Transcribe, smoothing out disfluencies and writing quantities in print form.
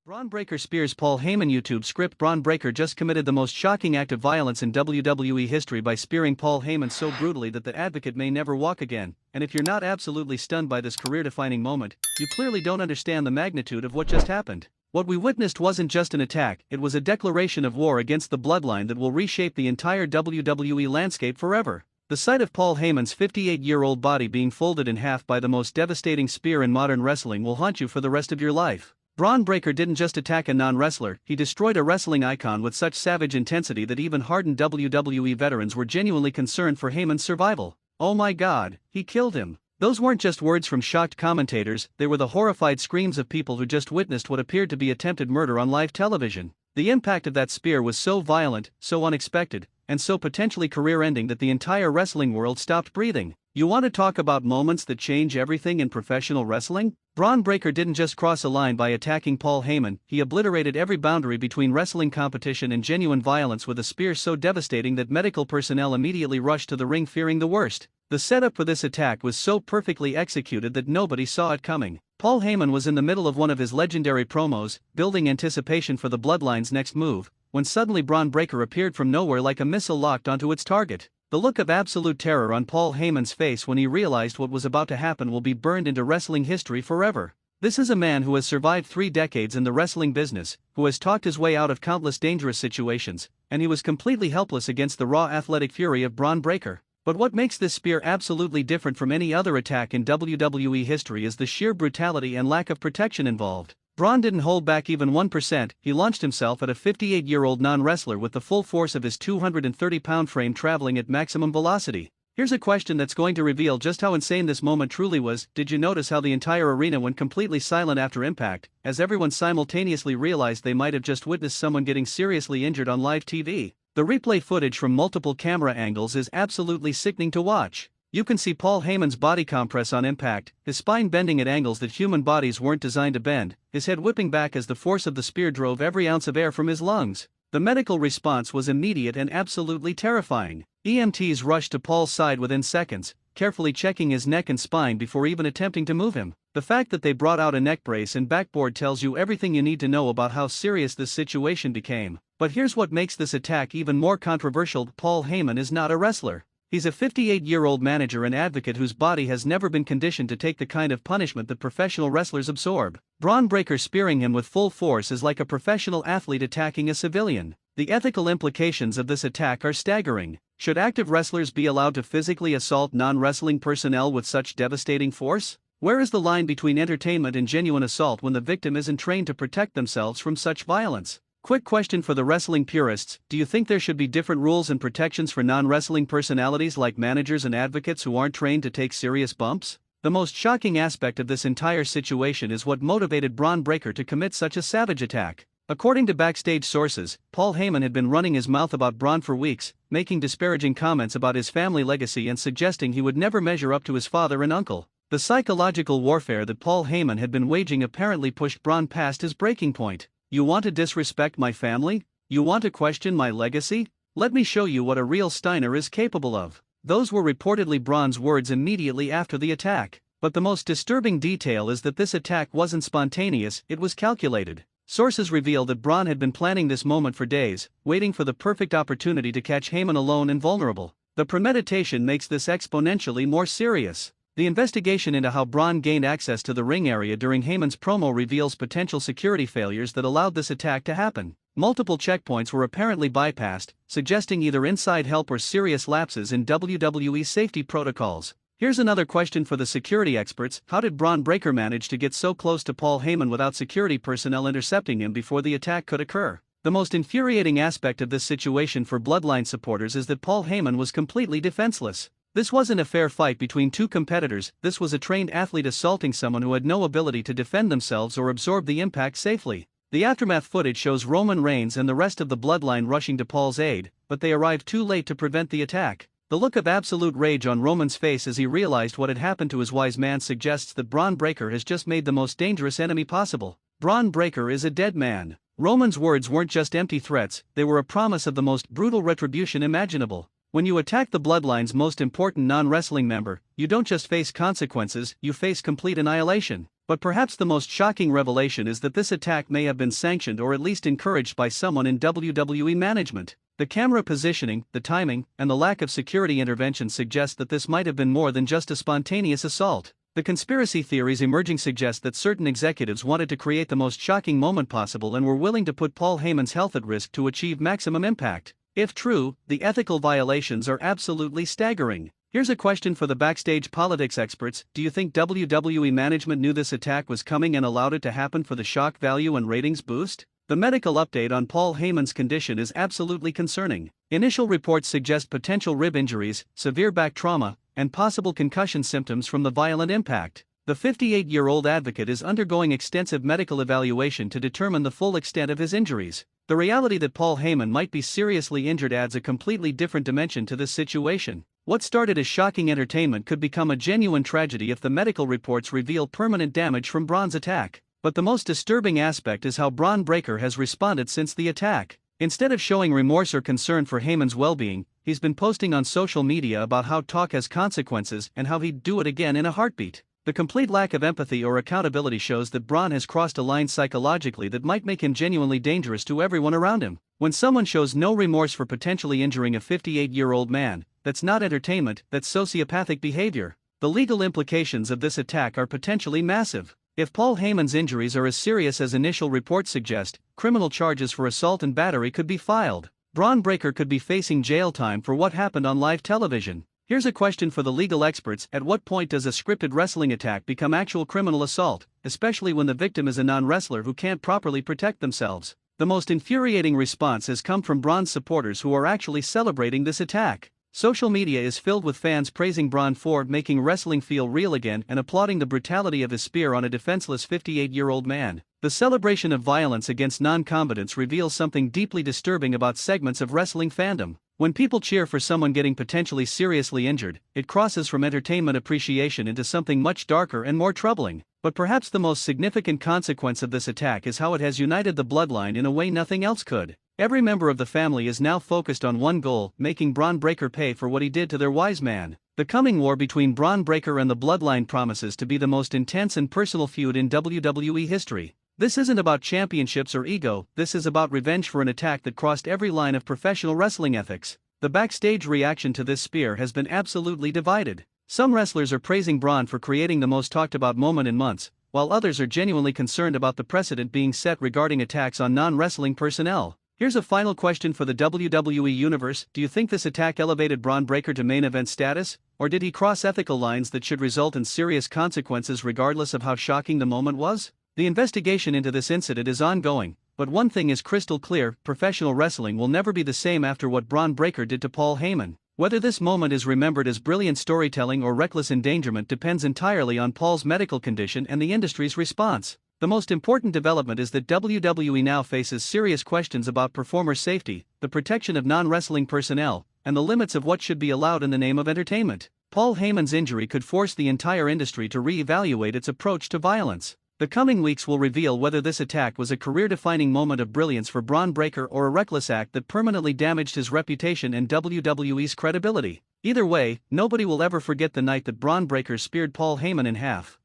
Bron Breakker spears Paul Heyman. YouTube script. Bron Breakker just committed the most shocking act of violence in WWE history by spearing Paul Heyman so brutally that the advocate may never walk again. And if you're not absolutely stunned by this career-defining moment, you clearly don't understand the magnitude of what just happened. What we witnessed wasn't just an attack, it was a declaration of war against the bloodline that will reshape the entire WWE landscape forever. The sight of Paul Heyman's 58-year-old body being folded in half by the most devastating spear in modern wrestling will haunt you for the rest of your life. Bron Breakker didn't just attack a non-wrestler, he destroyed a wrestling icon with such savage intensity that even hardened WWE veterans were genuinely concerned for Heyman's survival. Oh my God, he killed him. Those weren't just words from shocked commentators, they were the horrified screams of people who just witnessed what appeared to be attempted murder on live television. The impact of that spear was so violent, so unexpected, and so potentially career-ending that the entire wrestling world stopped breathing. You want to talk about moments that change everything in professional wrestling? Bron Breakker didn't just cross a line by attacking Paul Heyman, he obliterated every boundary between wrestling competition and genuine violence with a spear so devastating that medical personnel immediately rushed to the ring fearing the worst. The setup for this attack was so perfectly executed that nobody saw it coming. Paul Heyman was in the middle of one of his legendary promos, building anticipation for the Bloodline's next move, when suddenly Bron Breakker appeared from nowhere like a missile locked onto its target. The look of absolute terror on Paul Heyman's face when he realized what was about to happen will be burned into wrestling history forever. This is a man who has survived 3 decades in the wrestling business, who has talked his way out of countless dangerous situations, and he was completely helpless against the raw athletic fury of Bron Breakker. But what makes this spear absolutely different from any other attack in WWE history is the sheer brutality and lack of protection involved. Bron didn't hold back even 1%, he launched himself at a 58-year-old non-wrestler with the full force of his 230-pound frame traveling at maximum velocity. Here's a question that's going to reveal just how insane this moment truly was. Did you notice how the entire arena went completely silent after impact, as everyone simultaneously realized they might have just witnessed someone getting seriously injured on live TV? The replay footage from multiple camera angles is absolutely sickening to watch. You can see Paul Heyman's body compress on impact, his spine bending at angles that human bodies weren't designed to bend, his head whipping back as the force of the spear drove every ounce of air from his lungs. The medical response was immediate and absolutely terrifying. EMTs rushed to Paul's side within seconds, carefully checking his neck and spine before even attempting to move him. The fact that they brought out a neck brace and backboard tells you everything you need to know about how serious this situation became. But here's what makes this attack even more controversial: Paul Heyman is not a wrestler. He's a 58-year-old manager and advocate whose body has never been conditioned to take the kind of punishment that professional wrestlers absorb. Bron Breakker spearing him with full force is like a professional athlete attacking a civilian. The ethical implications of this attack are staggering. Should active wrestlers be allowed to physically assault non-wrestling personnel with such devastating force? Where is the line between entertainment and genuine assault when the victim isn't trained to protect themselves from such violence? Quick question for the wrestling purists: do you think there should be different rules and protections for non-wrestling personalities like managers and advocates who aren't trained to take serious bumps? The most shocking aspect of this entire situation is what motivated Bron Breakker to commit such a savage attack. According to backstage sources, Paul Heyman had been running his mouth about Bron for weeks, making disparaging comments about his family legacy and suggesting he would never measure up to his father and uncle. The psychological warfare that Paul Heyman had been waging apparently pushed Bron past his breaking point. You want to disrespect my family? You want to question my legacy? Let me show you what a real Steiner is capable of. Those were reportedly Bron's words immediately after the attack. But the most disturbing detail is that this attack wasn't spontaneous, it was calculated. Sources reveal that Bron had been planning this moment for days, waiting for the perfect opportunity to catch Heyman alone and vulnerable. The premeditation makes this exponentially more serious. The investigation into how Bron gained access to the ring area during Heyman's promo reveals potential security failures that allowed this attack to happen. Multiple checkpoints were apparently bypassed, suggesting either inside help or serious lapses in WWE safety protocols. Here's another question for the security experts: how did Bron Breakker manage to get so close to Paul Heyman without security personnel intercepting him before the attack could occur? The most infuriating aspect of this situation for Bloodline supporters is that Paul Heyman was completely defenseless. This wasn't a fair fight between two competitors, this was a trained athlete assaulting someone who had no ability to defend themselves or absorb the impact safely. The aftermath footage shows Roman Reigns and the rest of the Bloodline rushing to Paul's aid, but they arrived too late to prevent the attack. The look of absolute rage on Roman's face as he realized what had happened to his wise man suggests that Bron Breakker has just made the most dangerous enemy possible. Bron Breakker is a dead man. Roman's words weren't just empty threats, they were a promise of the most brutal retribution imaginable. When you attack the Bloodline's most important non-wrestling member, you don't just face consequences, you face complete annihilation. But perhaps the most shocking revelation is that this attack may have been sanctioned or at least encouraged by someone in WWE management. The camera positioning, the timing, and the lack of security intervention suggest that this might have been more than just a spontaneous assault. The conspiracy theories emerging suggest that certain executives wanted to create the most shocking moment possible and were willing to put Paul Heyman's health at risk to achieve maximum impact. If true, the ethical violations are absolutely staggering. Here's a question for the backstage politics experts: do you think WWE management knew this attack was coming and allowed it to happen for the shock value and ratings boost? The medical update on Paul Heyman's condition is absolutely concerning. Initial reports suggest potential rib injuries, severe back trauma, and possible concussion symptoms from the violent impact. The 58-year-old advocate is undergoing extensive medical evaluation to determine the full extent of his injuries. The reality that Paul Heyman might be seriously injured adds a completely different dimension to this situation. What started as shocking entertainment could become a genuine tragedy if the medical reports reveal permanent damage from Bron's attack. But the most disturbing aspect is how Bron Breakker has responded since the attack. Instead of showing remorse or concern for Heyman's well-being, he's been posting on social media about how talk has consequences and how he'd do it again in a heartbeat. The complete lack of empathy or accountability shows that Bron has crossed a line psychologically that might make him genuinely dangerous to everyone around him. When someone shows no remorse for potentially injuring a 58-year-old man, that's not entertainment, that's sociopathic behavior. The legal implications of this attack are potentially massive. If Paul Heyman's injuries are as serious as initial reports suggest, criminal charges for assault and battery could be filed. Bron Breakker could be facing jail time for what happened on live television. Here's a question for the legal experts: at what point does a scripted wrestling attack become actual criminal assault, especially when the victim is a non-wrestler who can't properly protect themselves? The most infuriating response has come from Bron's supporters who are actually celebrating this attack. Social media is filled with fans praising Bron for making wrestling feel real again and applauding the brutality of his spear on a defenseless 58-year-old man. The celebration of violence against non-combatants reveals something deeply disturbing about segments of wrestling fandom. When people cheer for someone getting potentially seriously injured, it crosses from entertainment appreciation into something much darker and more troubling. But perhaps the most significant consequence of this attack is how it has united the bloodline in a way nothing else could. Every member of the family is now focused on one goal: making Bron Breakker pay for what he did to their wise man. The coming war between Bron Breakker and the bloodline promises to be the most intense and personal feud in WWE history. This isn't about championships or ego, this is about revenge for an attack that crossed every line of professional wrestling ethics. The backstage reaction to this spear has been absolutely divided. Some wrestlers are praising Bron for creating the most talked about moment in months, while others are genuinely concerned about the precedent being set regarding attacks on non-wrestling personnel. Here's a final question for the WWE Universe: do you think this attack elevated Bron Breakker to main event status, or did he cross ethical lines that should result in serious consequences regardless of how shocking the moment was? The investigation into this incident is ongoing, but one thing is crystal clear: professional wrestling will never be the same after what Bron Breakker did to Paul Heyman. Whether this moment is remembered as brilliant storytelling or reckless endangerment depends entirely on Paul's medical condition and the industry's response. The most important development is that WWE now faces serious questions about performer safety, the protection of non-wrestling personnel, and the limits of what should be allowed in the name of entertainment. Paul Heyman's injury could force the entire industry to re-evaluate its approach to violence. The coming weeks will reveal whether this attack was a career-defining moment of brilliance for Bron Breakker or a reckless act that permanently damaged his reputation and WWE's credibility. Either way, nobody will ever forget the night that Bron Breakker speared Paul Heyman in half.